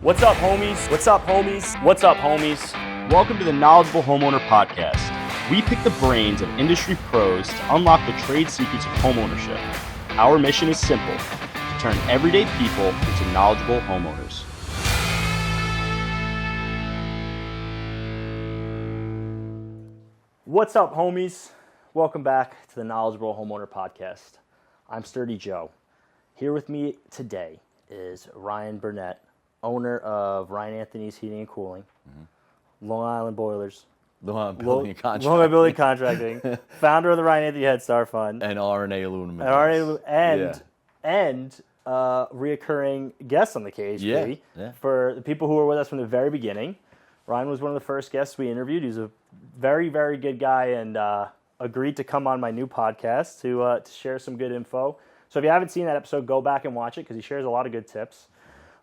What's up, homies? What's up, homies? What's up, homies? Welcome to the Knowledgeable Homeowner Podcast. We pick the brains of industry pros to unlock the trade secrets of homeownership. Our mission is simple: to turn everyday people into knowledgeable homeowners. What's up, homies? Welcome back to the Knowledgeable Homeowner Podcast. I'm Sturdy Joe. Here with me today is Ryan Burnett, owner of Ryan Anthony's Heating and Cooling, Long Island Boilers, Long Island Building Contracting, founder of the Ryan Anthony Head Start Fund, and RNA Aluminum, and reoccurring guest on the KHP. For the people who were with us from the very beginning. Ryan was one of the first guests we interviewed. He's a very, very good guy and agreed to come on my new podcast to share some good info. So if you haven't seen that episode, go back and watch it because he shares a lot of good tips.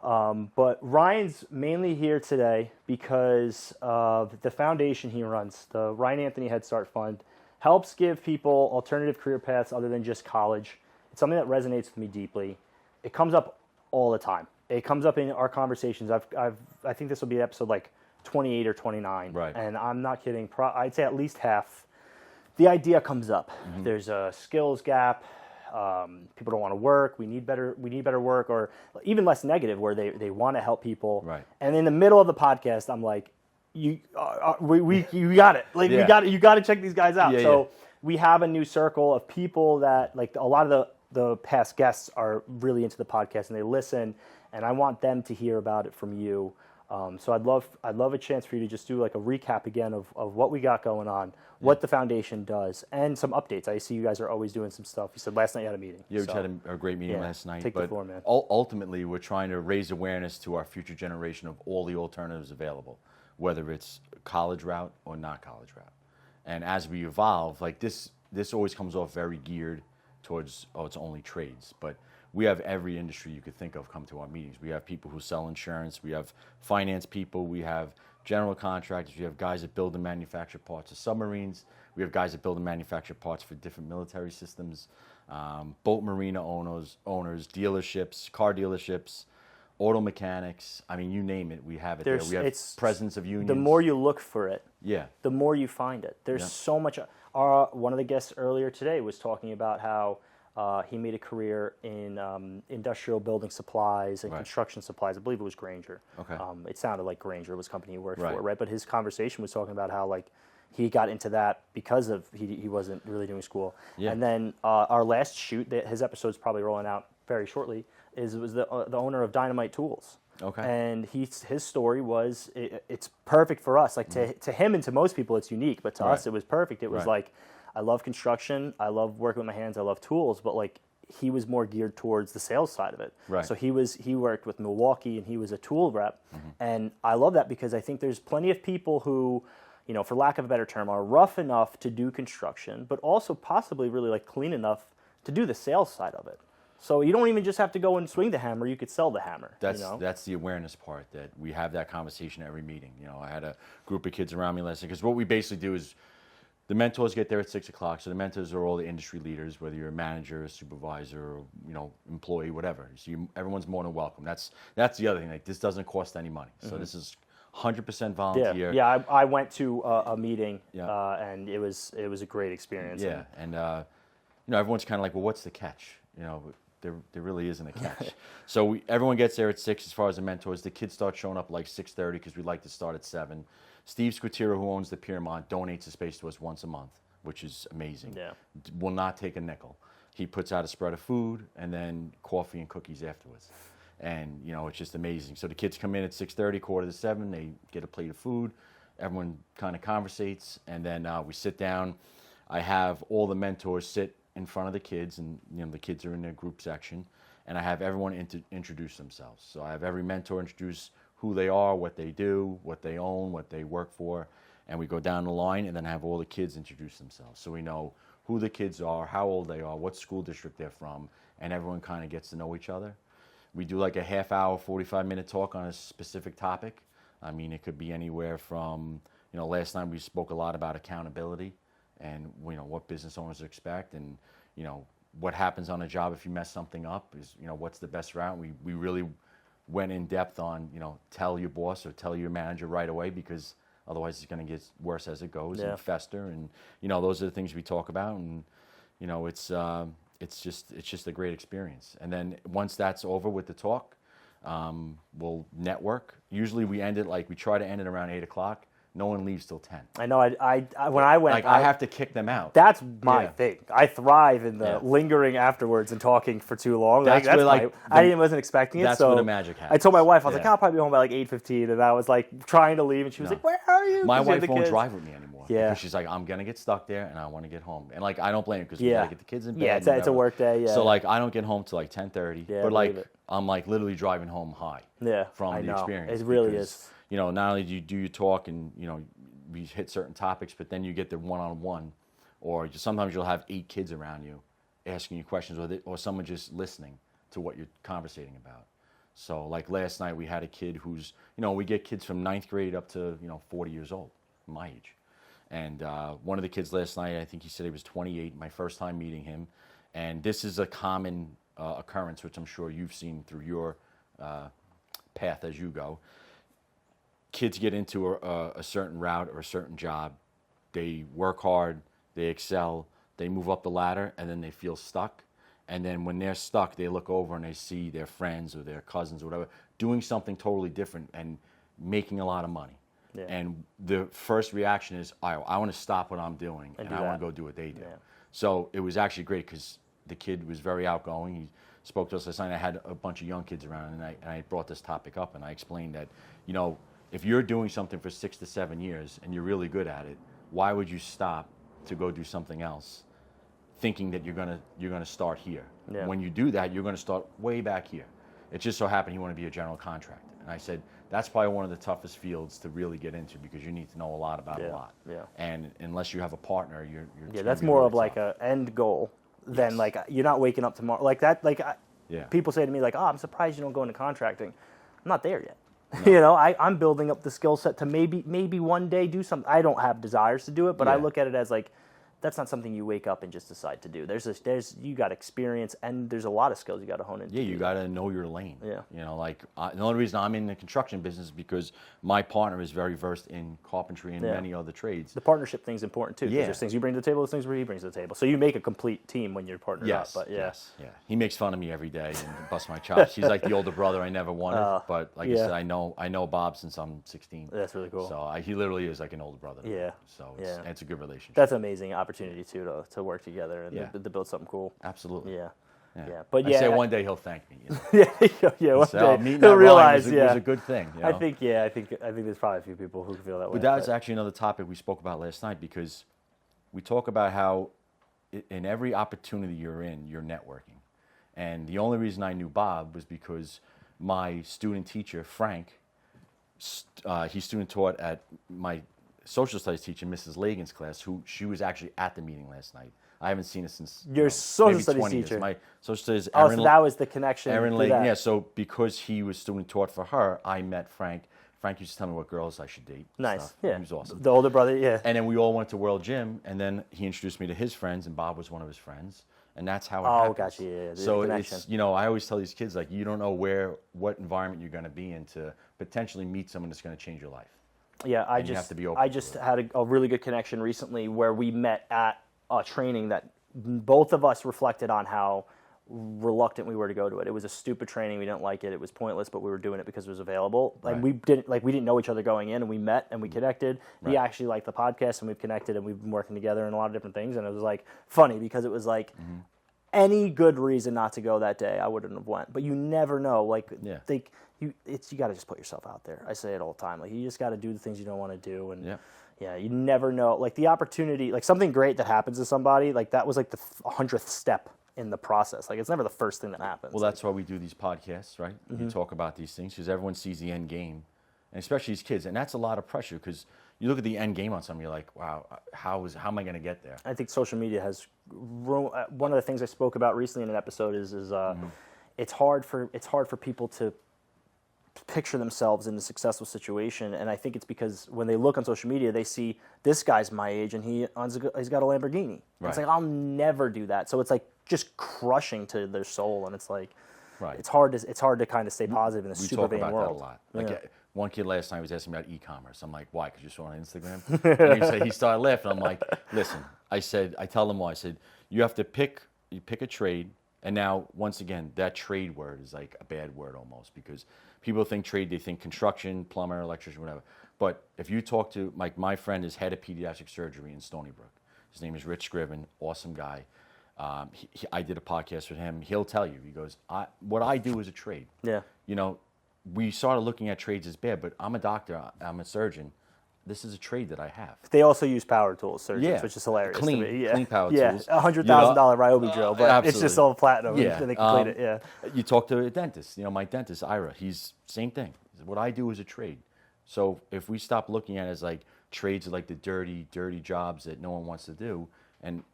But Ryan's mainly here today because of the foundation he runs. The Ryan Anthony Head Start Fund helps give people alternative career paths other than just college. It's something that resonates with me deeply. It comes up all the time. It comes up in our conversations. I think this will be episode like 28 or 29. Right. And I'm not kidding. I'd say at least half. The idea comes up. Mm-hmm. There's a skills gap. People don't want to work. We need better work, or even less negative, where they want to help people. Right. And in the middle of the podcast, I'm like, you got it. Like you got to check these guys out. We have a new circle of people that, like, a lot of the past guests are really into the podcast and they listen, and I want them to hear about it from you. So I'd love a chance for you to just do like a recap again of what we got going on, what the foundation does, and some updates. I see you guys are always doing some stuff. You said last night you had a meeting. Yeah, we had a great meeting last night. Take the floor, man. Ultimately, we're trying to raise awareness to our future generation of all the alternatives available, whether it's college route or not college route. And as we evolve, like this always comes off very geared towards, it's only trades. But we have every industry you could think of come to our meetings. We have people who sell insurance. We have finance people. We have general contractors. We have guys that build and manufacture parts of submarines. We have guys that build and manufacture parts for different military systems. Boat marina owners, dealerships, car dealerships, auto mechanics. I mean, you name it, we have it there. We have presence of unions. The more you look for it, the more you find it. There's so much. One of the guests earlier today was talking about how he made a career in industrial building supplies and construction supplies. I believe it was Grainger. Okay. It sounded like Grainger was the company he worked for, right? But his conversation was talking about how, like, he got into that because of he wasn't really doing school. Yeah. And then our last shoot, his episode's probably rolling out very shortly, was the owner of Dynamite Tools. Okay. And his story was it's perfect for us. Like to him and to most people, it's unique, but to us, it was perfect. It was like, I love construction. I love working with my hands. I love tools, but like he was more geared towards the sales side of it. Right. So he worked with Milwaukee and he was a tool rep. Mm-hmm. And I love that because I think there's plenty of people who, you know, for lack of a better term, are rough enough to do construction, but also possibly really like clean enough to do the sales side of it. So you don't even just have to go and swing the hammer. You could sell the hammer. That's the awareness part, that we have that conversation at every meeting. You know, I had a group of kids around me last night, because what we basically do is, the mentors get there at 6 o'clock. So the mentors are all the industry leaders, whether you're a manager, a supervisor, or, you know, employee, whatever. So everyone's more than welcome. That's the other thing. Like, this doesn't cost any money. So this is 100% volunteer. Yeah. I went to a meeting, and it was a great experience. Yeah, and you know, everyone's kind of like, well, what's the catch? You know, there really isn't a catch. So everyone gets there at 6 as far as the mentors. The kids start showing up like 6:30 because we like to start at 7. Steve Squatiro, who owns the Piermont, donates a space to us once a month, which is amazing. Yeah. Will not take a nickel. He puts out a spread of food and then coffee and cookies afterwards. And, you know, it's just amazing. So the kids come in at 6:30, 6:45. They get a plate of food. Everyone kind of conversates, and then we sit down. I have all the mentors sit in front of the kids, and, you know, the kids are in their group section, and I have everyone introduce themselves. So I have every mentor introduce who they are, what they do, what they own, what they work for, and we go down the line, and then have all the kids introduce themselves. So we know who the kids are, how old they are, what school district they're from, and everyone kind of gets to know each other. We do like a half-hour, 45-minute talk on a specific topic. I mean, it could be anywhere from, you know, last time we spoke a lot about accountability and, you know, what business owners expect, and, you know, what happens on a job if you mess something up is, you know, what's the best route. We really went in depth on, tell your boss or tell your manager right away, because otherwise it's going to get worse as it goes and fester. And, those are the things we talk about. And, it's just a great experience. And then once that's over with the talk, we'll network. Usually we try to end it around 8:00. No one leaves till 10. I know. I when I went, I have to kick them out. That's my thing. I thrive in the lingering afterwards and talking for too long. That's where, I wasn't expecting it. That's where the magic happens. I told my wife, I was like, I'll probably be home by like 8:15, and I was like trying to leave, and she was like, "Where are you?" My wife won't drive with me anymore. Yeah. Because she's like, I'm gonna get stuck there, and I want to get home. And I don't blame her, because we gotta get the kids in bed. Yeah, it's a work day. Yeah. So I don't get home till 10:30. Yeah, but I'm literally driving home high. Yeah. From the experience. It really is. Not only do you do your talk and we hit certain topics, but then you get the one-on-one, or sometimes you'll have 8 kids around you asking you questions, or someone just listening to what you're conversating about. So last night we had a kid who's, we get kids from 9th grade up to, 40 years old, my age. And one of the kids last night, I think he said he was 28, my first time meeting him. And this is a common occurrence, which I'm sure you've seen through your path as you go. Kids get into a certain route or a certain job, they work hard, they excel, they move up the ladder, and then they feel stuck. And then when they're stuck, they look over and they see their friends or their cousins or whatever doing something totally different and making a lot of money. Yeah. And the first reaction is, I want to stop what I'm doing, and I want to go do what they do. Yeah. So it was actually great, because the kid was very outgoing. He spoke to us last night. I had a bunch of young kids around, and I brought this topic up, and I explained that, if you're doing something for 6 to 7 years and you're really good at it, why would you stop to go do something else, thinking that you're gonna start here? Yeah. When you do that, you're gonna start way back here. It just so happened you want to be a general contractor, and I said that's probably one of the toughest fields to really get into, because you need to know a lot about a lot. Yeah. And unless you have a partner, you're that's more of like an end goal than you're not waking up tomorrow like that. People say to me I'm surprised you don't go into contracting. I'm not there yet. No. I'm building up the skill set to maybe one day do something. I don't have desires to do it, but I look at it as that's not something you wake up and just decide to do. You got experience, and there's a lot of skills you got to hone into. Yeah, you got to know your lane. Yeah. The only reason I'm in the construction business is because my partner is very versed in carpentry and many other trades. The partnership thing's important too. Yeah. There's things you bring to the table, there's things where he brings to the table. So you make a complete team when you're partnered up. But Yes. He makes fun of me every day and busts my chops. He's like the older brother I never wanted, but I said, I know Bob since I'm 16. That's really cool. So he literally is like an older brother. Yeah. So it's a good relationship. That's an amazing opportunity too to work together and to build something cool. Absolutely. Yeah. But I say one day he'll thank me. One so day he'll realize. It was a good thing. I think there's probably a few people who feel that way. But that was actually another topic we spoke about last night, because we talk about how in every opportunity you're in, you're networking. And the only reason I knew Bob was because my student teacher, Frank, he student taught at my social studies teacher, Mrs. Lagan's class, she was actually at the meeting last night. I haven't seen it since your social studies teacher. My social studies. So that was the connection. Erin Lagan, yeah. So because he was student taught for her, I met Frank. Frank used to tell me what girls I should date. Nice, stuff. Yeah. He was awesome. The older brother, yeah. And then we all went to World Gym, and then he introduced me to his friends, and Bob was one of his friends, and that's how it happened. Oh, gotcha, yeah. So it's I always tell these kids you don't know what environment you're going to be in to potentially meet someone that's going to change your life. Yeah, I just had a really good connection recently where we met at a training that both of us reflected on how reluctant we were to go to it. It was a stupid training. We didn't like it. It was pointless, but we were doing it because it was available. Right. And we didn't know each other going in, and we met and we connected. Right. He actually liked the podcast, and we've connected, and we've been working together in a lot of different things. And it was funny because it was any good reason not to go that day, I wouldn't have went. But you never know. You got to just put yourself out there. I say it all the time. You just got to do the things you don't want to do, and you never know. The opportunity, something great that happens to somebody, that was the 100th step in the process. It's never the first thing that happens. Well, that's why we do these podcasts, right? Mm-hmm. You talk about these things because everyone sees the end game, and especially these kids, and that's a lot of pressure because you look at the end game on something, you're like, wow, how am I going to get there? I think social media has one of the things I spoke about recently in an episode is it's hard for people to picture themselves in a successful situation, and I think it's because when they look on social media, they see this guy's my age and he's got a Lamborghini. Right. It's I'll never do that. So it's just crushing to their soul, and it's Well, Right. it's hard to kind of stay positive in a super vain world. We talk about that a lot. Like one kid last night was asking about e-commerce. I'm like, why? Because you saw it on Instagram? And he started laughing. I'm like, listen, I tell them why. I said, you have to pick a trade. And now, once again, that trade word is like a bad word almost, because people think trade, they think construction, plumber, electrician, whatever. But if you talk to, my friend is head of pediatric surgery in Stony Brook. His name is Rich Scriven, awesome guy. I did a podcast with him. He'll tell you, he goes, what I do is a trade. Yeah. You know, we started looking at trades as bad, but I'm a doctor, I'm a surgeon. This is a trade that I have. They also use power tools, surgeons, which is hilarious. Clean power tools. Yeah, $100,000 Ryobi drill, but absolutely. it's just all platinum. Yeah. And they complete it. Yeah. You talk to a dentist. You know, my dentist, Ira, he's same thing. What I do is a trade. So if we stop looking at it as like trades are like the dirty jobs that no one wants to do, and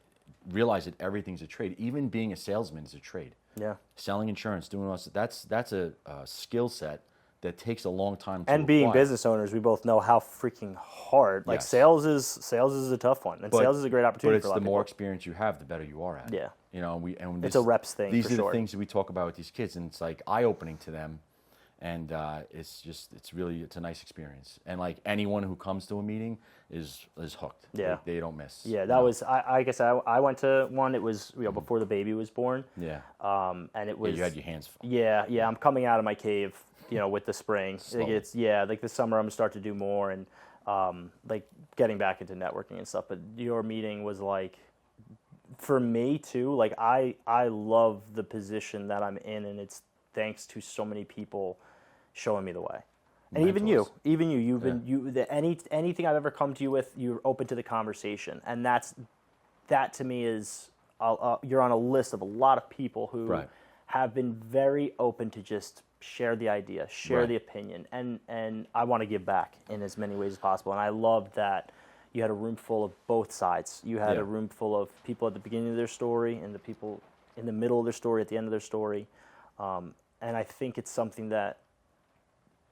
realize that everything's a trade. Even being a salesman is a trade. Yeah. Selling insurance, doing all this, that's a skill set that takes a long time to And being acquire. business owners, we both know how freaking hard. Like sales is a tough one, and sales is a great opportunity. But it's for a lot the of more people. experience you have, the better you are at it. Yeah. You know, it's a reps thing. These for are sure. the things that we talk about with these kids, and it's like eye opening to them, and it's a nice experience. And like anyone who comes to a meeting is hooked. Yeah. They don't miss. Yeah, that was I guess I went to one. It was before the baby was born. Yeah. And it was you had your hands full. Yeah. I'm coming out of my cave, with the spring. Like this summer I'm gonna start to do more and like getting back into networking and stuff. But your meeting was like, for me too. Like I love the position that I'm in, and it's thanks to so many people showing me the way. And Mentors. even you've been anything I've ever come to you with, you're open to the conversation, and that to me is you're on a list of a lot of people who have been very open to just share the idea, share the opinion, and I want to give back in as many ways as possible. And I love that you had a room full of both sides. You had a room full of people at the beginning of their story and the people in the middle of their story, at the end of their story, and I think it's something that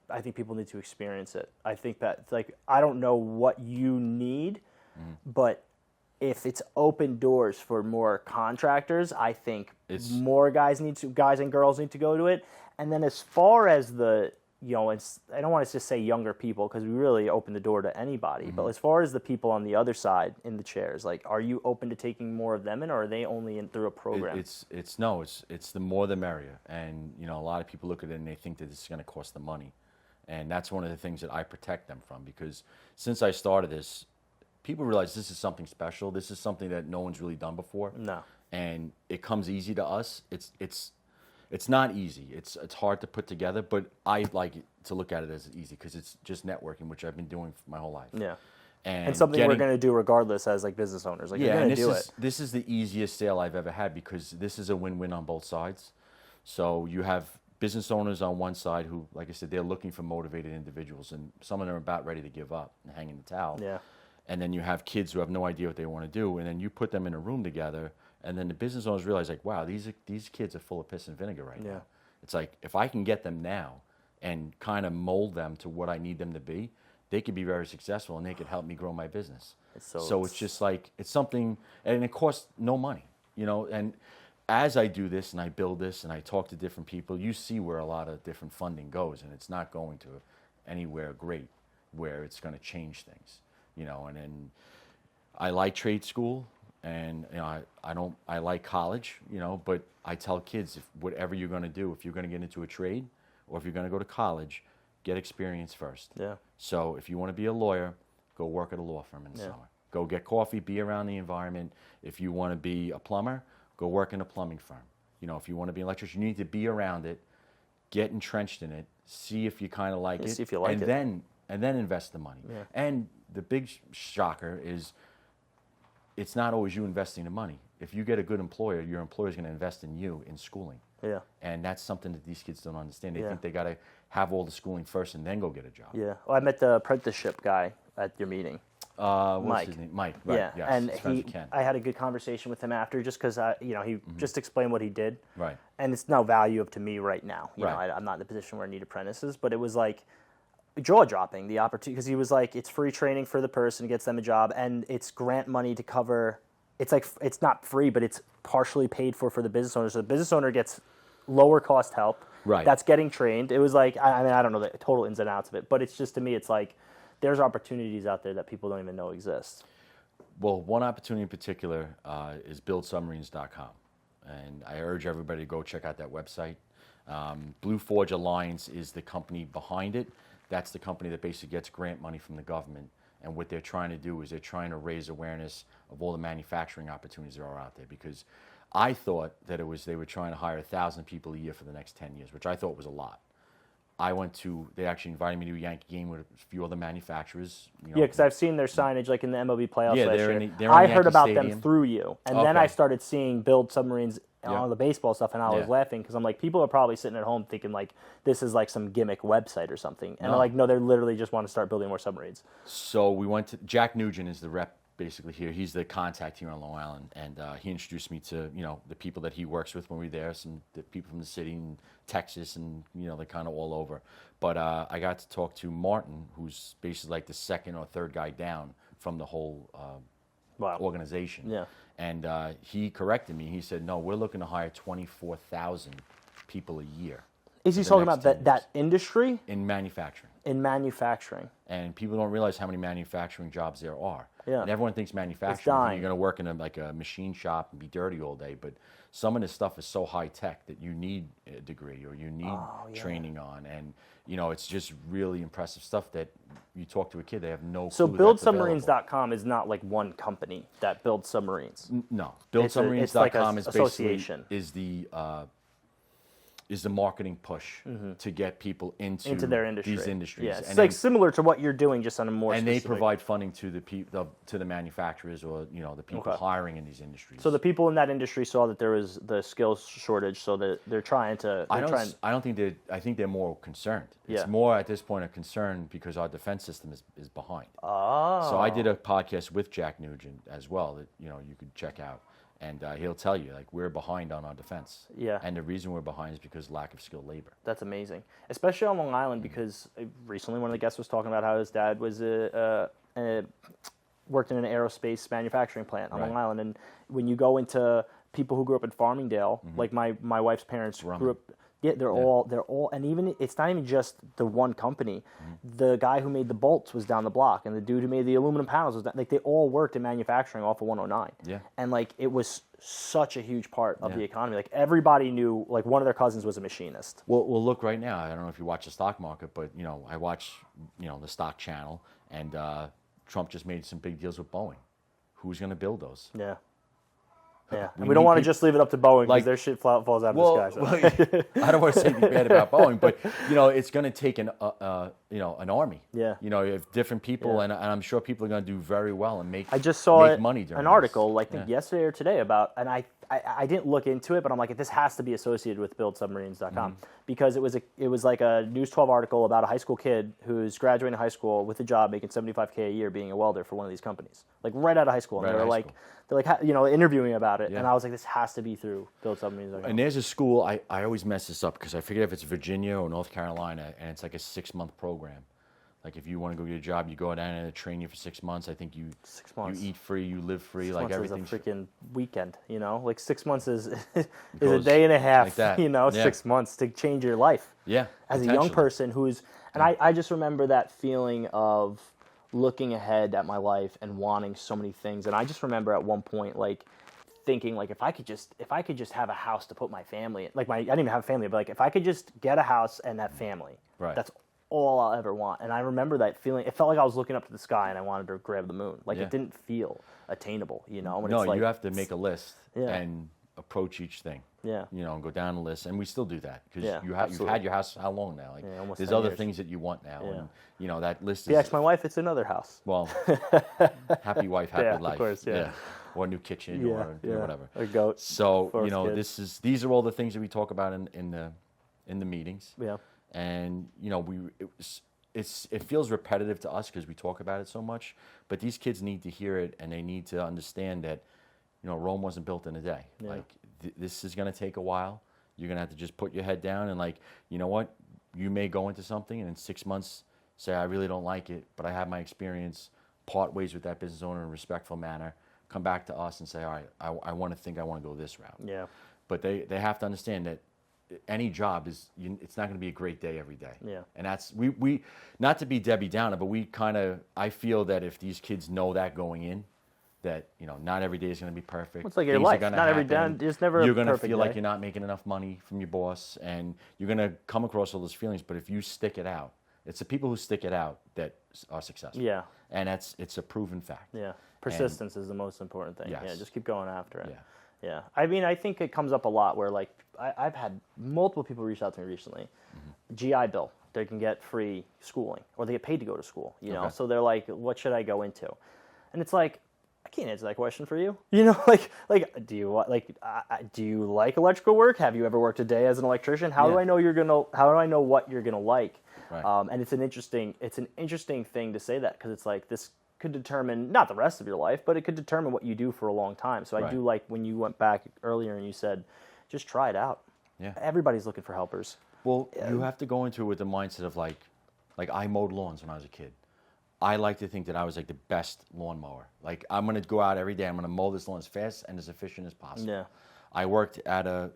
I think people need to experience it. I think that, like, I don't know what you need, but if it's open doors for more contractors, I think more guys and girls need to go to it. And then as far as the, I don't want to just say younger people, because we really open the door to anybody, but as far as the people on the other side in the chairs, like, are you open to taking more of them in, or are they only in through a program? It's the more the merrier. And, a lot of people look at it and they think that it's going to cost them money. And that's one of the things that I protect them from, because since I started this, people realize this is something special. This is something that no one's really done before. No. And it comes easy to us. It's not easy. It's hard to put together, but I like to look at it as easy because it's just networking, which I've been doing for my whole life. Yeah. And something we're going to do regardless as like business owners. Like, you're going to do it. This is the easiest sale I've ever had, because this is a win-win on both sides. So you have business owners on one side who, like I said, they're looking for motivated individuals, and some of them are about ready to give up and hang in the towel. Yeah. And then you have kids who have no idea what they want to do, and then you put them in a room together, and then the business owners realize, like, wow, these kids are full of piss and vinegar right now. It's like, if I can get them now and kind of mold them to what I need them to be, they could be very successful, and they could help me grow my business. So it's just like, it's something, and it costs no money, and as I do this and I build this and I talk to different people, you see where a lot of different funding goes, and it's not going to anywhere great where it's going to change things, and then I like trade school, and I like college, but I tell kids, if whatever you're going to do, if you're going to get into a trade or if you're going to go to college, get experience first. Yeah. So if you want to be a lawyer, go work at a law firm in the summer. Go get coffee, be around the environment. If you want to be a plumber, go work in a plumbing firm. If you want to be an electrician, you need to be around it, get entrenched in it, see if you kind of like it, see if you like and it. then invest the money. Yeah. And the big shocker is, it's not always you investing the money. If you get a good employer, your employer is going to invest in you in schooling. Yeah. And that's something that these kids don't understand. They think they got to have all the schooling first and then go get a job. Yeah. Well, I met the apprenticeship guy at your meeting. What's his name? Mike. Right. Yeah. Yes, and I had a good conversation with him after, just because he just explained what he did. Right. And it's no value up to me right now. You know, Right. I'm not in the position where I need apprentices, but it was like jaw dropping, the opportunity, because he was like, it's free training for the person, gets them a job, and it's grant money to cover. It's like, it's not free, but it's partially paid for the business owner. So the business owner gets lower cost help. Right. That's getting trained. It was like, I mean, I don't know the total ins and outs of it, but it's just, to me, it's like there's opportunities out there that people don't even know exist. Well, one opportunity in particular is buildsubmarines.com. And I urge everybody to go check out that website. Blue Forge Alliance is the company behind it. That's the company that basically gets grant money from the government. And what they're trying to do is they're trying to raise awareness of all the manufacturing opportunities that are out there. Because I thought that they were trying to hire 1,000 people a year for the next 10 years, which I thought was a lot. They actually invited me to a Yankee game with a few other manufacturers. Yeah, because I've seen their signage like in the MLB playoffs last year. They're I in heard Yankee about Stadium. them through you. And then I started seeing Build Submarines on the baseball stuff, and I was laughing because I'm like, people are probably sitting at home thinking like this is like some gimmick website or something. And they're like, no, they literally just want to start building more submarines. So we went to, Jack Nugent is the rep basically here. He's the contact here on Long Island, and he introduced me to the people that he works with when we were there, the people from the city and Texas, and they're kind of all over. But I got to talk to Martin, who's basically like the second or third guy down from the whole organization. Yeah. And he corrected me. He said, no, we're looking to hire 24,000 people a year. Is he talking about that industry? In manufacturing. In manufacturing. And people don't realize how many manufacturing jobs there are. Yeah. And everyone thinks manufacturing, you're going to work in a machine shop and be dirty all day. But some of this stuff is so high tech that you need a degree or you need training on. And, it's just really impressive stuff that you talk to a kid, they have no clue. So buildsubmarines.com is not like one company that builds submarines. No. Buildsubmarines.com is association. Basically is the marketing push to get people into their industry. These industries. Yeah, it's like similar to what you're doing, just on a more and specific. they provide funding to the manufacturers or the people hiring in these industries. So the people in that industry saw that there was the skills shortage, so that they're trying to. I think they're more concerned. It's more at this point a concern because our defense system is behind. Oh. So I did a podcast with Jack Nugent as well that you could check out. And he'll tell you, like, we're behind on our defense. Yeah. And the reason we're behind is because lack of skilled labor. That's amazing. Especially on Long Island, because recently one of the guests was talking about how his dad was worked in an aerospace manufacturing plant on Long Island. And when you go into people who grew up in Farmingdale, like my wife's parents grew up... Yeah, they're all, and even it's not even just the one company. The guy who made the bolts was down the block, and the dude who made the aluminum panels was down. Like they all worked in manufacturing off of 109. Yeah, and like it was such a huge part of the economy. Like everybody knew, like one of their cousins was a machinist. Well, look right now. I don't know if you watch the stock market, but I watch the stock channel, and Trump just made some big deals with Boeing. Who's going to build those? Yeah. Yeah, and we don't want to just leave it up to Boeing because their shit falls out of the sky. So. I don't want to say anything bad about Boeing, but it's going to take an army. Yeah, you have different people, and I'm sure people are going to do very well and make. I just saw money during an article, I think yesterday or today, about, and I didn't look into it, but I'm like, this has to be associated with buildsubmarines.com because it was like a News 12 article about a high school kid who's graduating high school with a job making $75K a year being a welder for one of these companies, like right out of high school, and they're like interviewing about it, and I was like, this has to be through buildsubmarines.com. And there's a school I always mess this up because I forget if it's Virginia or North Carolina, and it's like a 6-month program. Like if you want to go get a job, you go down and they train you for 6 months. I think 6 months. You eat free, you live free, 6 like months everything. Is a freaking weekend, Like 6 months is a day and a half, like 6 months to change your life. Yeah. As a young person and I just remember that feeling of looking ahead at my life and wanting so many things. And I just remember at one point, like thinking, like if I could just have a house to put my family in. Like I didn't even have a family, but like if I could just get a house and have family, that's all I'll ever want. And I remember that feeling. It felt like I was looking up to the sky and I wanted to grab the moon. Like it didn't feel attainable, When no, it's like, you have to make a list and approach each thing. Yeah. And go down the list, and we still do that because you've had your house how long now? Like almost there's other things that you want now, and that list is. If you ask my wife, it's another house. Well, happy wife, happy life. Of course, or a new kitchen or whatever. A goat. So these are all the things that we talk about in the meetings. Yeah. And it feels repetitive to us because we talk about it so much, but these kids need to hear it, and they need to understand that Rome wasn't built in a day. Yeah. Like this is going to take a while. You're going to have to just put your head down and what, you may go into something and in 6 months say, I really don't like it, but I have my experience, part ways with that business owner in a respectful manner, come back to us and say, all right, I want to go this route. Yeah. But they have to understand that any job it's not going to be a great day every day. Yeah. And that's we not to be Debbie Downer, but I feel that if these kids know that going in, that not every day is going to be perfect. It's like your life. Not every day. It's never. You're going to feel like you're not making enough money from your boss, and you're going to come across all those feelings. But if you stick it out, it's the people who stick it out that are successful. Yeah. And it's a proven fact. Yeah. Persistence is the most important thing. Yes. Yeah. Just keep going after it. Yeah. Yeah. I mean, I think it comes up a lot where like I've had multiple people reach out to me recently. GI Bill. They can get free schooling, or they get paid to go to school. You know, so they're like, "What should I go into?" And it's like, I can't answer that question for you. Like, do you like electrical work? Have you ever worked a day as an electrician? How do I know How do I know what you're gonna like? Right. And it's an interesting thing to say that, because it's like this could determine not the rest of your life, but it could determine what you do for a long time. So I do like when you went back earlier and you said, just try it out. Yeah. Everybody's looking for helpers. Well, you have to go into it with the mindset of like I mowed lawns when I was a kid. I like to think that I was like the best lawnmower. Like, I'm going to go out every day. I'm going to mow this lawn as fast and as efficient as possible. Yeah. I worked at a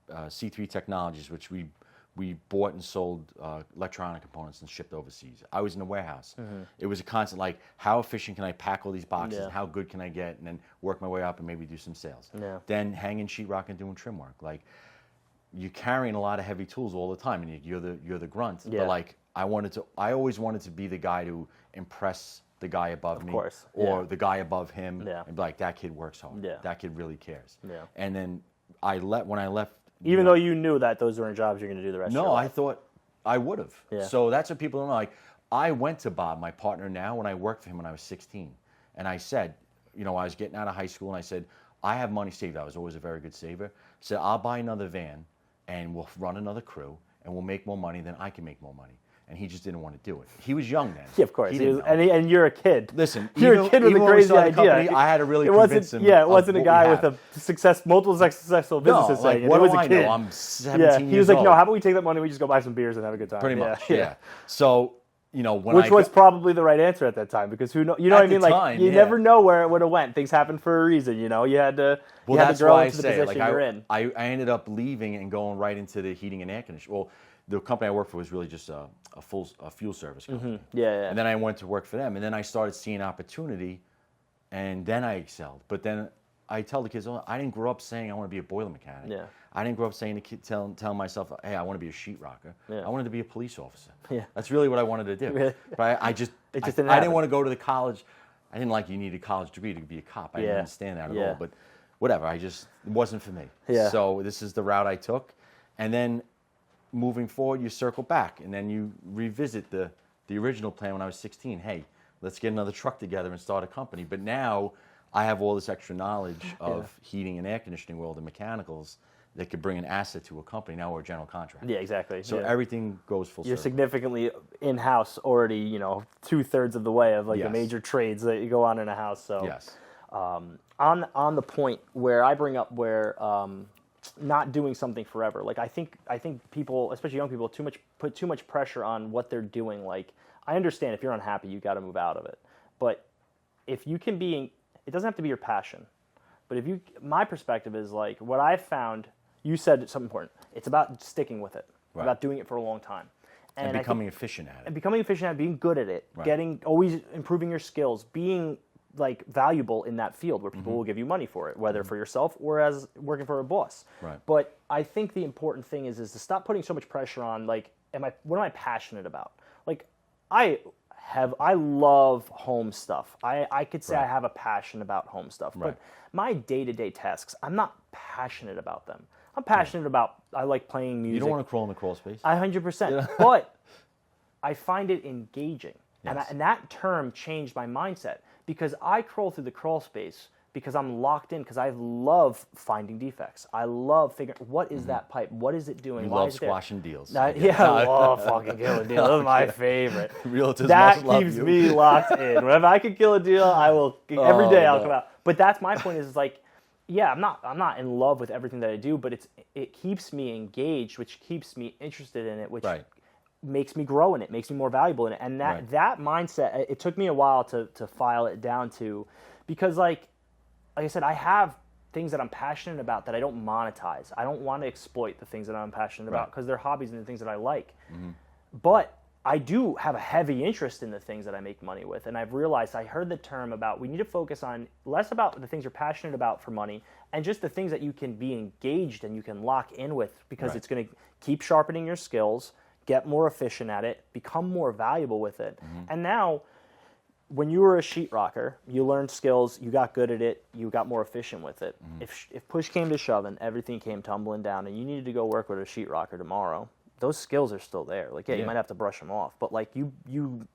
C3 Technologies, which we bought and sold electronic components and shipped overseas. I was in a warehouse. It was a constant, like, how efficient can I pack all these boxes? How good can I get? And then work my way up and maybe do some sales. Yeah. Then hanging sheetrock and doing trim work. Like, you're carrying a lot of heavy tools all the time, and you're the grunt. Yeah. But like, I always wanted to be the guy to impress the guy above me, or the guy above him, and be like, that kid works hard. Yeah. That kid really cares. Yeah. And then when I left, even though you knew that those weren't jobs you're going to do the rest of your life. No, I thought I would have. Yeah. So that's what people don't know. Like, I went to Bob, my partner now, when I worked for him when I was 16, and I said, I was getting out of high school, and I said, I have money saved. I was always a very good saver. I said, I'll buy another van, and we'll run another crew, and we'll make more money than I can make more money. And he just didn't want to do it. He was young then. Yeah, of course. And you're a kid. Listen, you're a kid with a crazy idea. Company, I had to really convince him. Yeah, it wasn't a guy with multiple successful businesses saying it. What It was do a I kid. know? I'm 17 years old. He was like, no, how about we take that money, we just go buy some beers and have a good time. Pretty much, yeah. So, which was probably the right answer at that time, because who know? You know what I mean? Like, you never know where it would have went. Things happen for a reason. You had to. Well, you had that's to grow why into I the say, position like, you're in. I ended up leaving and going right into the heating and air conditioning. Well, the company I worked for was really just a fuel service company. Yeah. And then I went to work for them, and then I started seeing opportunity, and then I excelled. But then I tell the kids, I didn't grow up saying I want to be a boiler mechanic. Yeah. I didn't grow up saying telling myself, hey, I want to be a sheetrocker. Yeah. I wanted to be a police officer. Yeah. That's really what I wanted to do. Really? But I didn't want to go to the college. I didn't like you need a college degree to be a cop. I didn't understand that at all. But whatever, it wasn't for me. Yeah. So this is the route I took. And then moving forward, you circle back, and then you revisit the original plan when I was 16. Hey, let's get another truck together and start a company. But now I have all this extra knowledge of heating and air conditioning, all the mechanicals that could bring an asset to a company. Now we're a general contractor. Yeah, exactly. So everything goes full circle. You're significantly in-house already, 2/3 of the way of like the major trades that you go on in a house. So yes. On the point where I bring up where not doing something forever. Like I think people, especially young people, put too much pressure on what they're doing. Like, I understand if you're unhappy, you got to move out of it. But if you can be, it doesn't have to be your passion. But my perspective is like what I've found. You said something important. It's about sticking with it. Right. About doing it for a long time. And becoming efficient at it. And becoming efficient at it, being good at it, always improving your skills, being like valuable in that field where people will give you money for it, whether for yourself or as working for a boss. Right. But I think the important thing is to stop putting so much pressure on like, what am I passionate about? Like, I love home stuff. I could say I have a passion about home stuff, but my day-to-day tasks, I'm not passionate about them. I'm passionate about, I like playing music. You don't want to crawl in the crawl space. 100%. But I find it engaging. Yes. And that term changed my mindset, because I crawl through the crawl space because I'm locked in, because I love finding defects. I love figuring, what is that pipe? What is it doing? You Why love is it there? squashing deals. I love fucking killing deals. That's my favorite. Realtors That must love keeps you. me locked in. Whenever I can kill a deal, I will. Every day I'll come out. But that's my point. Is like, yeah, I'm not in love with everything that I do, but it keeps me engaged, which keeps me interested in it, which makes me grow in it, makes me more valuable in it. And that mindset, it took me a while to file it down to, because like I said, I have things that I'm passionate about that I don't monetize. I don't want to exploit the things that I'm passionate about because they're hobbies and the things that I like. But I do have a heavy interest in the things that I make money with. And I've realized, I heard the term about we need to focus on less about the things you're passionate about for money and just the things that you can be engaged and you can lock in with, because it's going to keep sharpening your skills, get more efficient at it, become more valuable with it. And now, when you were a sheetrocker, you learned skills, you got good at it, you got more efficient with it. If push came to shove and everything came tumbling down and you needed to go work with a sheetrocker tomorrow, those skills are still there. Like, you might have to brush them off. But like you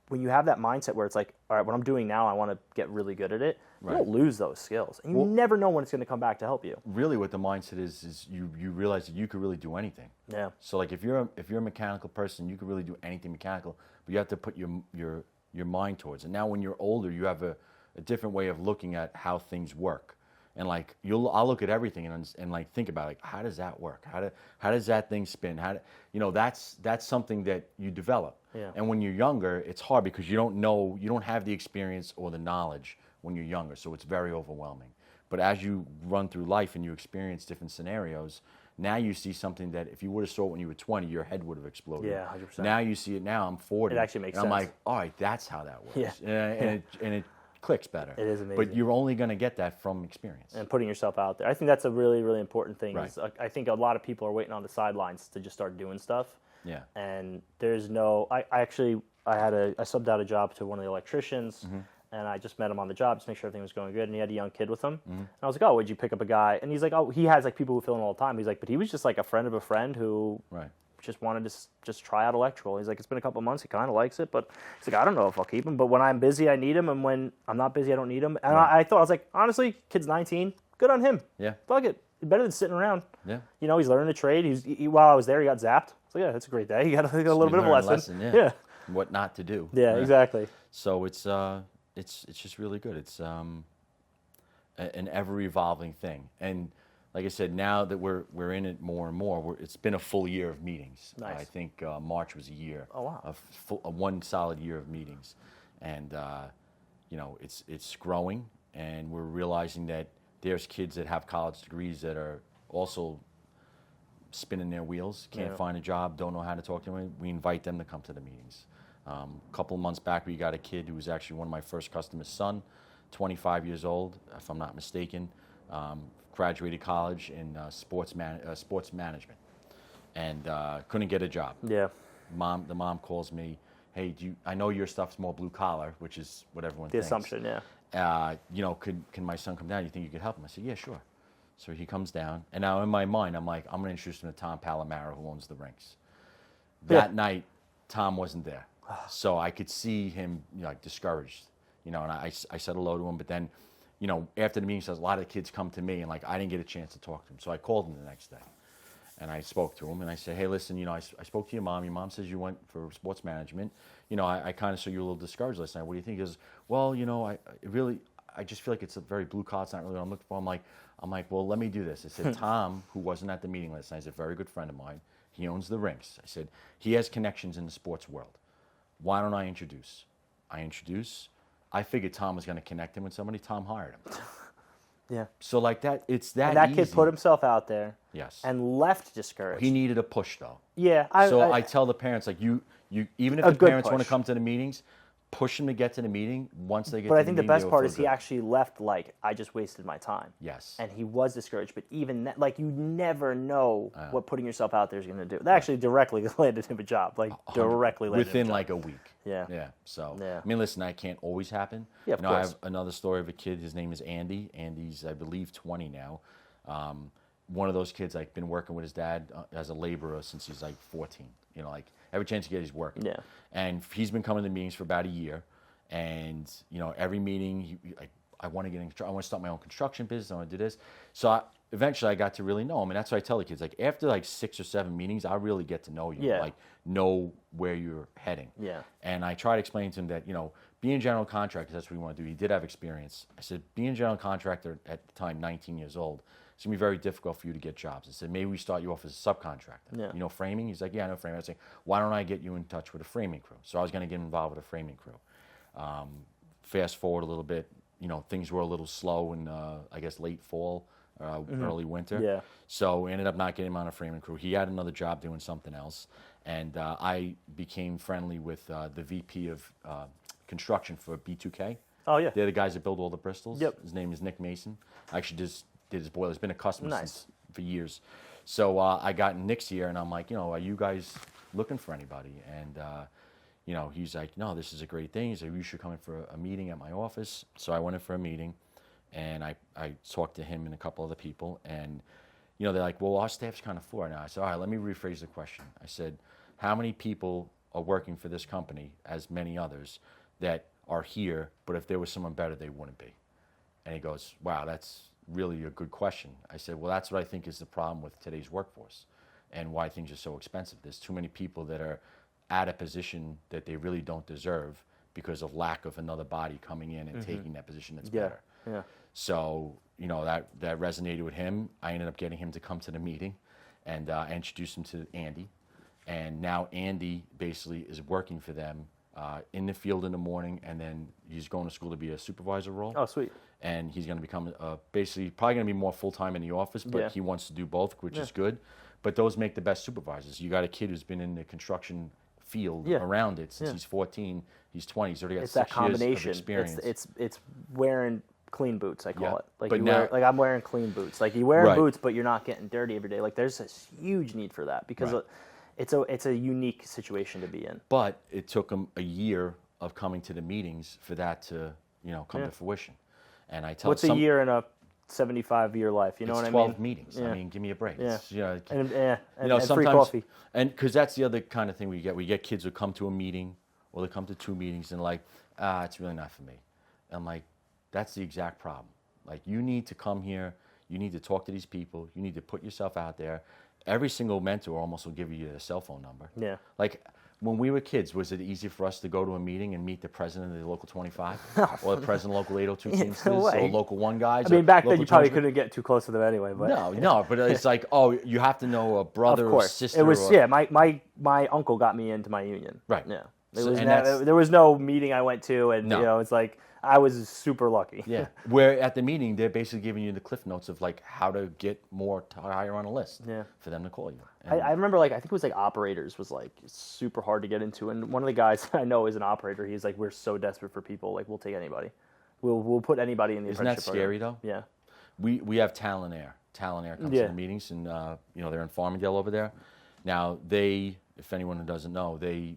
when you have that mindset where it's like, all right, what I'm doing now, I want to get really good at it, you don't lose those skills. And you never know when it's going to come back to help you. Really what the mindset is you realize that you could really do anything. Yeah. So like if you're a mechanical person, you could really do anything mechanical, but you have to put your mind towards it. Now when you're older, you have a different way of looking at how things work. And like I'll look at everything and like think about like, how does that work? How does that thing spin? That's something that you develop. Yeah. And when you're younger, it's hard because you don't have the experience or the knowledge when you're younger, so it's very overwhelming. But as you run through life and you experience different scenarios, now you see something that if you would have saw it when you were 20, your head would have exploded. Yeah, 100%. Now you see it now, I'm 40. It actually makes and sense. I'm like, all right, that's how that works. Yeah. And it clicks better. It is amazing. But you're only going to get that from experience. And putting yourself out there. I think that's a really, really important thing. Right. I think a lot of people are waiting on the sidelines to just start doing stuff. Yeah. And there's no, I subbed out a job to one of the electricians, and I just met him on the job to make sure everything was going good, and he had a young kid with him. And I was like, oh, would you pick up a guy? And he's like, oh, he has like people who fill in all the time. He's like, but he was just like a friend of a friend who just wanted to just try out electrical. He's like, it's been a couple of months. He kind of likes it, but he's like, I don't know if I'll keep him. But when I'm busy, I need him, and when I'm not busy, I don't need him. And I was like, honestly, kid's 19, good on him. Yeah. Fuck it, better than sitting around. Yeah. You know, he's learning a trade. While I was there, he got zapped. So yeah, that's a great day. He got a little bit of a lesson. Yeah. What not to do. Yeah, exactly. So it's just really good. It's an ever evolving thing. And like I said, now that we're in it more and more, it's been a full year of meetings. Nice. I think March was a year. Oh wow. A one solid year of meetings, and it's growing, and we're realizing that there's kids that have college degrees that are also spinning their wheels, can't find a job, don't know how to talk to anyone. We invite them to come to the meetings. A couple of months back, we got a kid who was actually one of my first customers' son, 25 years old, if I'm not mistaken, graduated college in sports management, and couldn't get a job. Yeah. The mom calls me, hey, I know your stuff's more blue collar, which is what everyone thinks. The assumption, yeah. Can my son come down? You think you could help him? I said, yeah, sure. So he comes down, and now in my mind, I'm like, I'm going to introduce him to Tom Palomaro, who owns the rinks. That night, Tom wasn't there, so I could see him discouraged, and I said hello to him, but then, after the meeting, says a lot of kids come to me, and I didn't get a chance to talk to him, so I called him the next day, and I spoke to him, and I said, hey, listen, I spoke to your mom. Your mom says you went for sports management. I kind of saw you a little discouraged last night. What do you think? He goes, well, I just feel like it's a very blue collar. It's not really what I'm looking for. I'm like, well, let me do this. I said, Tom, who wasn't at the meeting last night, is a very good friend of mine. He owns the rinks. I said, he has connections in the sports world. Why don't I introduce? I figured Tom was going to connect him with somebody. Tom hired him. Yeah. So like that, it's that and that easy. kid put himself out there. Yes. And left discouraged. He needed a push, though. Yeah. I tell the parents, like, you even if the parents want to come to the meetings, push them to get to the meeting. Once they get to the meeting, but I think the best part is he actually left like, I just wasted my time. Yes. And he was discouraged. But even that, like, you never know what putting yourself out there is going to do. That actually directly landed him a job. Like, directly landed within him a job. like a week. Yeah. Yeah. So, yeah. I mean, listen, that can't always happen. Yeah, of course. I have another story of a kid. His name is Andy. Andy's, I believe, 20 now. One of those kids, like, been working with his dad as a laborer since he's like 14. Every chance you get, he's working. Yeah. And he's been coming to meetings for about a year. And, every meeting, I want to get in, I want to start my own construction business. I want to do this. So eventually I got to really know him. And that's what I tell the kids. Like, after like 6 or 7 meetings, I really get to know you. Yeah. Like, know where you're heading. Yeah. And I try to explain to him that, being a general contractor, that's what we want to do. He did have experience. I said, being a general contractor at the time, 19 years old, it's going to be very difficult for you to get jobs. I said, maybe we start you off as a subcontractor. Yeah. You know framing? He's like, yeah, I know framing. I was like, why don't I get you in touch with a framing crew? So I was going to get involved with a framing crew. Fast forward a little bit, things were a little slow in, I guess, late fall early winter. Yeah. So we ended up not getting him on a framing crew. He had another job doing something else. And I became friendly with the VP of construction for B2K. Oh, yeah. They're the guys that build all the Bristols. Yep. His name is Nick Mason. I actually just did his boiler. He's been a customer Nice. for years. So I got Nick's here, and I'm like, are you guys looking for anybody? And, he's like, no, this is a great thing. He said, you should come in for a meeting at my office. So I went in for a meeting, and I talked to him and a couple other people. And, they're like, well, our staff's kind of full right now. I said, all right, let me rephrase the question. I said, how many people are working for this company, as many others, that are here, but if there was someone better, they wouldn't be? And he goes, wow, that's really a good question. I said, well, that's what I think is the problem with today's workforce and why things are so expensive. There's too many people that are at a position that they really don't deserve because of lack of another body coming in and taking that position that's better. Yeah. So, that resonated with him. I ended up getting him to come to the meeting, and I introduced him to Andy. And now Andy basically is working for them in the field in the morning, and then he's going to school to be a supervisor role. Oh, sweet. And he's going to become basically probably going to be more full-time in the office, but he wants to do both, which is good. But those make the best supervisors. You got a kid who's been in the construction field around it since he's 14, he's 20, he's already got 6 years of experience. It's wearing clean boots, I call it. Like but like I'm wearing clean boots. Like you wear boots, but you're not getting dirty every day. Like there's a huge need for that because it's a unique situation to be in. But it took him a year of coming to the meetings for that to come to fruition. And I tell what's a year in a 75-year life? You know what I mean? 12 meetings. I mean, give me a break. Yeah. And free coffee. And because that's the other kind of thing we get. We get kids who come to a meeting, or they come to 2 meetings, and like, it's really not for me. I'm like, that's the exact problem. Like, you need to come here. You need to talk to these people. You need to put yourself out there. Every single mentor almost will give you a cell phone number. Yeah. Like, when we were kids, was it easy for us to go to a meeting and meet the president of the local 25 or the president of local 802 Teamsters or local 1 guys? I mean, back then you probably couldn't get too close to them anyway. But No, but it's like, you have to know a brother or sister. It was, my uncle got me into my union. Right. Yeah. There was no meeting I went to, and it's like I was super lucky. Yeah. Where at the meeting, they're basically giving you the cliff notes of like how to get more higher on a list for them to call you. I remember I think it was like operators was like super hard to get into, and one of the guys I know is an operator. He's like, we're so desperate for people, like we'll take anybody. We'll put anybody in the apprenticeship program. Isn't that scary though? Yeah. We have Talent Air. Talent Air comes to the meetings, and they're in Farmingdale over there. Now they, if anyone who doesn't know, they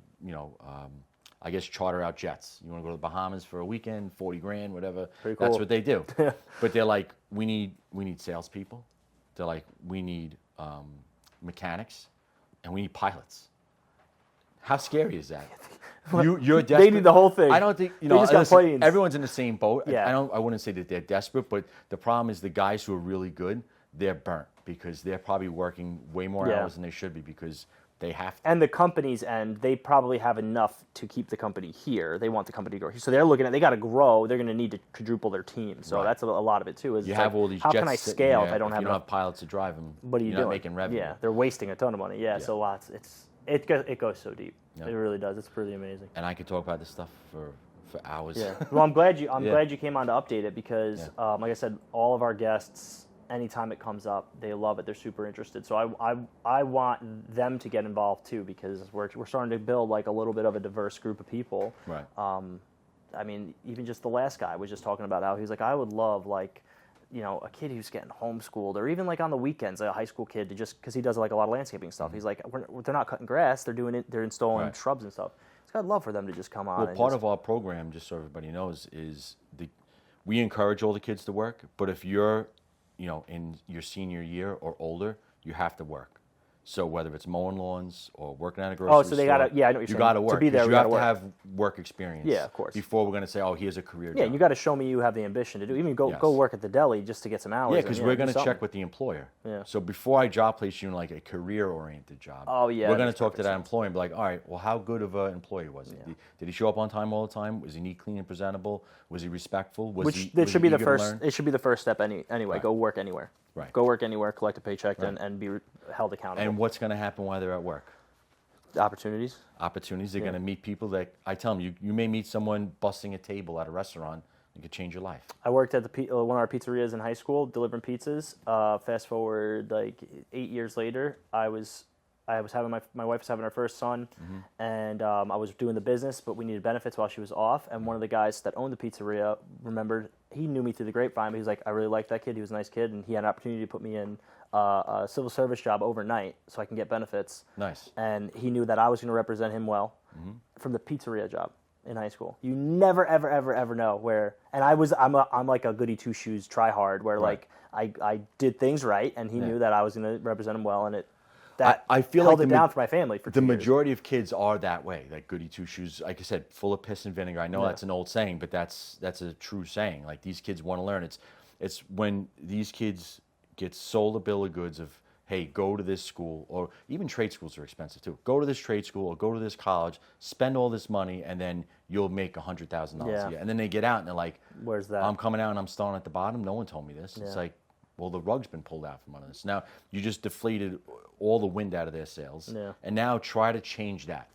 I guess charter out jets. You want to go to the Bahamas for a weekend, $40,000, whatever. Pretty cool. That's what they do. But they're like, we need salespeople. They're like, we need mechanics, and we need pilots. How scary is that? You're desperate. They need the whole thing. I don't think they just got planes. Everyone's in the same boat. Yeah. I wouldn't say that they're desperate, but the problem is the guys who are really good, they're burnt because they're probably working way more hours than they should be because they have to. And the companies, they probably have enough to keep the company here. They want the company to grow. So they're looking at, they got to grow. They're going to need to quadruple their team. So that's a lot of it too. Is you have all these how jets can I scale if I don't have enough pilots to drive them? What are you you're doing? Not making revenue. Yeah, they're wasting a ton of money. Yeah. So it goes so deep. It really does. It's pretty amazing. And I could talk about this stuff for hours. Yeah. Well, I'm glad you came on to update it because, like I said, all of our guests, anytime it comes up, they love it. They're super interested. So I want them to get involved too because we're starting to build like a little bit of a diverse group of people. Right. I mean, even just the last guy was just talking about how he's like, I would love like, a kid who's getting homeschooled or even like on the weekends, like a high school kid to just because he does like a lot of landscaping stuff. He's like, they're not cutting grass. They're doing it. They're installing shrubs and stuff. I'd love for them to just come on. Well, part of our program, just so everybody knows, is we encourage all the kids to work. But if you're in your senior year or older, you have to work. So whether it's mowing lawns or working at a grocery store. Oh, so they got to, I know what you're saying. You got to work. To be there, you have to have work experience. Yeah, of course. Before we're going to say, here's a career job. Yeah, you got to show me you have the ambition to do. Even go work at the deli just to get some hours. Yeah, because we're going to check with the employer. Yeah. So before I job place you in like a career-oriented job, we're going to talk to that employer and be like, all right, well, how good of an employee was he? Yeah. Did he show up on time all the time? Was he neat, clean, and presentable? Was he respectful? It should be the first step anyway. Right. Go work anywhere. Right. Go work anywhere, collect a paycheck, and be held accountable. And what's going to happen while they're at work? Opportunities. They're going to meet people that I tell them, you may meet someone busting a table at a restaurant, It could change your life. I worked at one of our pizzerias in high school, delivering pizzas. Fast forward like 8 years later, I was having my wife was having her first son, and I was doing the business, but we needed benefits while she was off. And one of the guys that owned the pizzeria remembered, he knew me through the grapevine, but he was like, I really liked that kid. He was a nice kid, and he had an opportunity to put me in a civil service job overnight so I can get benefits. Nice. And he knew that I was going to represent him well from the pizzeria job in high school. You never, ever, ever, ever know where. And I'm like a goody two shoes try hard where like I did things right, and he knew that I was going to represent him well, and I feel held it down for my family for 2 the years. majority of kids are that way, like goody two shoes. Like I said, full of piss and vinegar. I know that's an old saying, but that's a true saying. Like these kids want to learn. It's when these kids get sold a bill of goods of, hey, go to this school, or even trade schools are expensive too. Go to this trade school or go to this college, spend all this money, and then you'll make $100,000 a year. And then they get out and they're like, where's that? I'm coming out and I'm starting at the bottom. No one told me this. It's like, well, the rug's been pulled out from under this. Now, you just deflated all the wind out of their sails. Yeah. And now try to change that.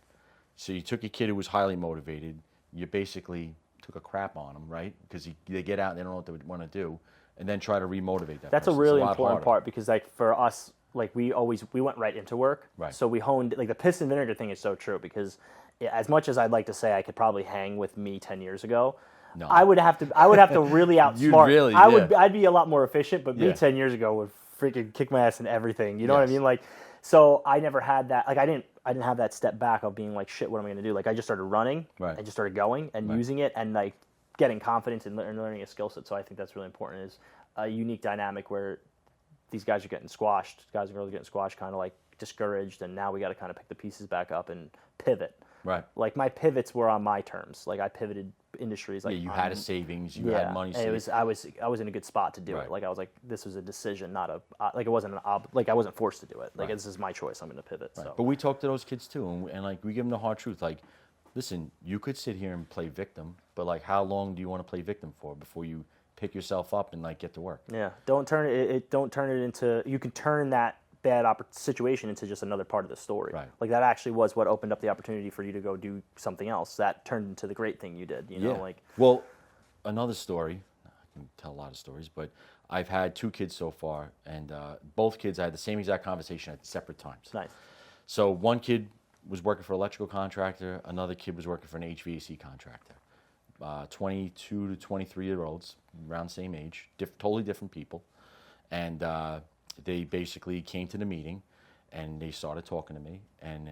So you took a kid who was highly motivated. You basically took a crap on them, right? Because they get out and they don't know what they want to do. And then try to remotivate that That's person. a really important part, because like for us, like we went right into work. Right. So we honed, like the piss and vinegar thing is so true, because as much as I'd like to say I could probably hang with me 10 years ago, no. I would have to really outsmart. I'd be a lot more efficient, but me 10 years ago would freaking kick my ass in everything. You know what I mean? Like, so I never had that. Like I didn't have that step back of being like, shit, what am I going to do? Like I just started running. I just started going and using it and like getting confidence and learning a skill set. So I think that's really important. Is a unique dynamic where these guys are getting squashed, guys and girls are getting squashed, kind of like discouraged, and now we got to kind of pick the pieces back up and pivot. Right. Like my pivots were on my terms. Like I pivoted industries. Like you had a savings, you had money saved. I was in a good spot to do it. Like I was like, this was a decision, not a like it wasn't like I wasn't forced to do it. Like this is my choice. I'm going to pivot. So. But we talk to those kids too, and like we give them the hard truth. Like, listen, you could sit here and play victim, but like, how long do you want to play victim for before you pick yourself up and like get to work? Yeah, don't turn it into. You can turn that bad situation into just another part of the story. Right. Like that actually was what opened up the opportunity for you to go do something else. That turned into the great thing you did. You know, like. Well, another story. I can tell a lot of stories, but I've had 2 kids so far, and both kids I had the same exact conversation at separate times. Nice. So one kid was working for an electrical contractor. Another kid was working for an HVAC contractor. 22 to 23-year-olds, around the same age, totally different people. And they basically came to the meeting, and they started talking to me. And,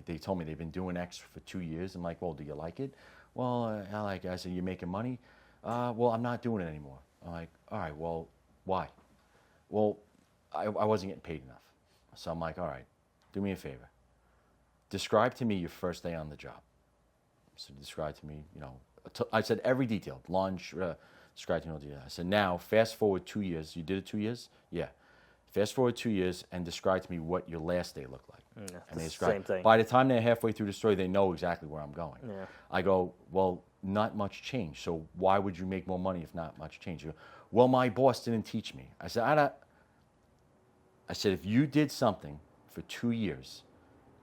they told me they've been doing X for 2 years. I'm like, well, do you like it? Well, I like it. I said, you're making money? Well, I'm not doing it anymore. I'm like, all right, well, why? Well, I wasn't getting paid enough. So I'm like, all right, do me a favor. Describe to me your first day on the job. So describe to me, I said every detail, lunch, describe to me all the details. I said, now, fast forward 2 years. You did it 2 years? Yeah. Fast forward 2 years and describe to me what your last day looked like. And they describe, same thing. By the time they're halfway through the story, they know exactly where I'm going. Yeah. I go, well, not much change. So why would you make more money if not much change? You go, well, my boss didn't teach me. I said, if you did something for 2 years,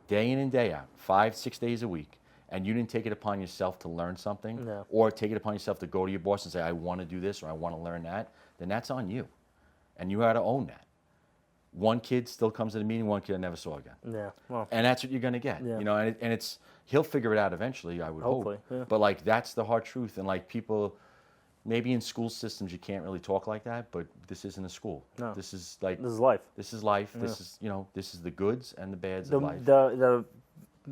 day in and day out, 5-6 days a week, and you didn't take it upon yourself to learn something, or take it upon yourself to go to your boss and say, I want to do this or I want to learn that, then that's on you. And you got to own that. One kid still comes to the meeting, one kid I never saw again. Yeah. Well, and that's what you're going to get. Yeah. And it's he'll figure it out eventually, I would Hopefully, hope. Yeah. But like that's the hard truth. And like people, maybe in school systems you can't really talk like that, but this isn't a school. No. This is life. This is life. Yeah. This is the goods and the bads of life. The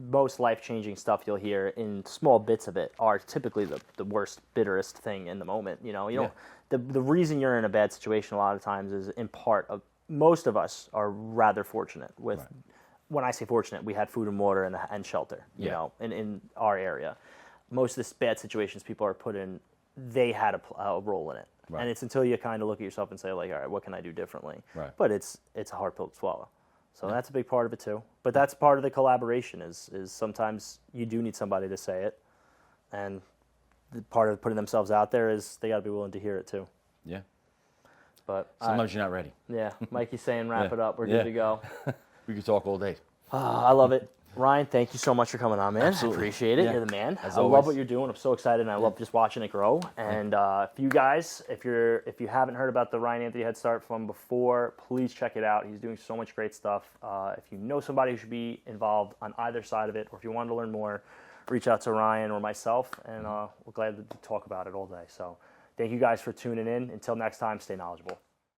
most life-changing stuff you'll hear in small bits of it are typically the worst, bitterest thing in the moment. The reason you're in a bad situation a lot of times is in part of, most of us are rather fortunate with, when I say fortunate, we had food and water and shelter, in our area. Most of the bad situations people are put in, they had a role in it. Right. And it's until you kind of look at yourself and say, like, all right, what can I do differently? Right. But it's a hard pill to swallow. So that's a big part of it too. But that's part of the collaboration is sometimes you do need somebody to say it. And the part of putting themselves out there is they got to be willing to hear it too. Yeah. But sometimes you're not ready. Yeah. Mikey's saying wrap it up. We're good to go. We could talk all day. I love it. Ryan, thank you so much for coming on, man. Absolutely. I appreciate it. Yeah. You're the man. As I love always. what you're doing. I'm so excited, and I love just watching it grow. And if you guys, if you haven't heard about the Ryan Anthony Head Start from before, please check it out. He's doing so much great stuff. If you know somebody who should be involved on either side of it, or if you want to learn more, reach out to Ryan or myself, and we're glad to talk about it all day. So thank you guys for tuning in. Until next time, stay knowledgeable.